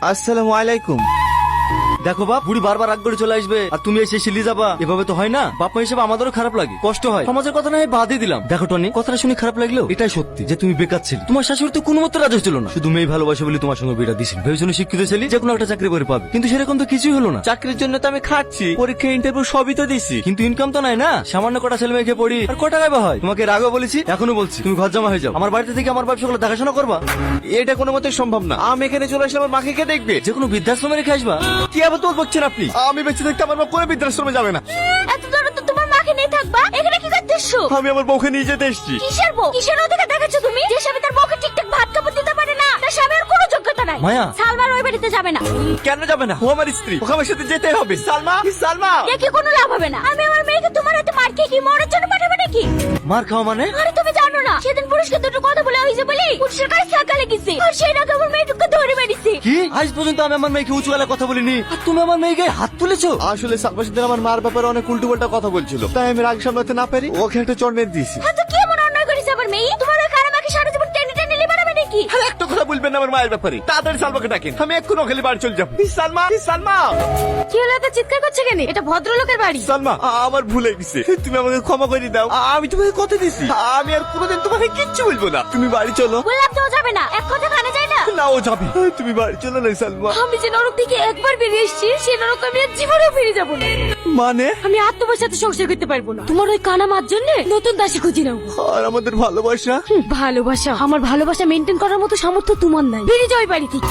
আসসালামু আলাইকুম। দেখো বাপ, বুড়ি বারবার রাগ করে চলে আসবে আর তুমি এসে শিলি যাবা, এভাবে তো হয় না। বাপ মা হিসেবে আমাদেরও খারাপ লাগে, কষ্ট হয়। সমাজের কথা না হয় বাদই দিলাম। দেখো টনি, কথাটা শুনে খারাপ লাগলো, এটাই সত্যি যে তুমি বেকার ছেলে। তোমার শাশুড়ি তো কোনো মতো রাজি হচ্ছিল না, শুধু মেয়ে ভালোবাসে বলে তোমার সঙ্গে বিয়েটা দিছিল। ভেবেছিল শিক্ষিত ছেলে যে কোনো একটা চাকরি করে পাবে, কিন্তু সেরকম তো কিছুই হলো না। চাকরির জন্য তো আমি খাচ্ছি, পরীক্ষা ইন্টারভিউ সবই তো দিছি, কিন্তু ইনকাম তো নাই না। সামান্য কটা ছেলে মেয়েকে পড়ি আর কটা গাইবা হয়। তোমাকে এর আগেও বলেছি, এখনো বলছি, তুমি ঘর জমা হয়ে যাও। আমার বাড়িতে থেকে আমার ব্যবসাগুলো দেখাশোনা করবা। এটা কোনো মতে সম্ভব না। আমি এখানে চলে আসলে আমার মাকে কে দেখবে? যে কোনো বৃদ্ধাশ্রমে রেখে আসবা। কি আবার তোর বলছেন আপনি? আমি বেঁচে থাকতে আমার মা কোনো বৃদ্ধাশ্রমে যাবে না। এত দূরে তো তোমার মাকে নিয়ে থাকবা, এখানে কি করতেছো? আমি আমার বউকে নিয়ে যেতে এসেছি। কিসের বউ? কিসের অধিকার দেখাচ্ছ তুমি? যে স্বামী তার বউকে ঠিকঠাক ভাত কাপড় দিতে পারে না, তার স্বামীর কোনো যোগ্যতা নাই। মায়া। সালমার ওই বাড়িতে যাবে না। কেন যাবে না? ও আমার স্ত্রী, ওকে আমার সাথে যেতে হবে। সালমা, সালমা, দেখে কোনো লাভ হবে না। আমি আমার মেয়েকে তোমার হাতে মার খেয়ে কি মরার জন্য পাঠাবো নাকি? মার খাওয়া মানে? আরে তুমি জানো না, সেদিন পুরুষকে দুটো কথা বলে হয়েছে বলে পুরুষের কাছে সকালে গেছে, আর সেই রাগে আমার মেয়েটুকে ধরে মেরেছে। কি? আজ পর্যন্ত আমি আমার মেয়েকে উঁচু গলায় কথা বলিনি, আর তুমি আমার মেয়েকে হাত তুলেছো? আসলে সালমা সেদিন আমার মার ব্যাপারে অনেক উল্টো পাল্টা কথা বলছিল, তাই আমি রাগ সামলাতে না পারি ওকে একটা চড় মেরে দিয়েছি। হ্যাঁ, তো কি এমন অন্যায় করেছে আমার মেয়ে? তোমার ওই কারামাকে সারা জীবন টেনে টেনে লিবাড়াবে নাকি? আর একটা কথা বলবেন না আমার মায়ের ব্যাপারে। তাড়াতাড়ি সালমাকে ডাকেন, আমি এক্ষুনি ওখানে বাড়ি চলে যাবো। সালমা, সালমা, কি হলো, এত চিৎকার করছে কেন? এটা ভদ্রলোকের বাড়ি। সালমা, আমার ভুল হয়ে গেছে, তুমি আমাকে ক্ষমা করে দাও। আমি তোমাকে কথা দিছি, আমি আর কোনোদিন তোমাকে কিচ্ছু বলবো না। তুমি বাড়ি চলো। বললাম তো ও যাবে না, এক কথা কানে যায় না। না, ও যাবে। তুমি বাড়ি চলো না সালমা। আমি যে নরক থেকে একবার বেরিয়ে এসেছি, সে নরক আমি আর জীবনেও ফিরে যাবো না। মানে? আমি আর তোমার সাথে সংসার করতে পারবো না। তোমার ওই কানা মার জন্য নতুন দাসী খুঁজে নাও। আর আমাদের ভালোবাসা? ভালোবাসা, আমার ভালোবাসা মেনটেন করার মতো সামর্থ্য তোমার নাই। বেরিয়ে যাও এই বাড়ি থেকে।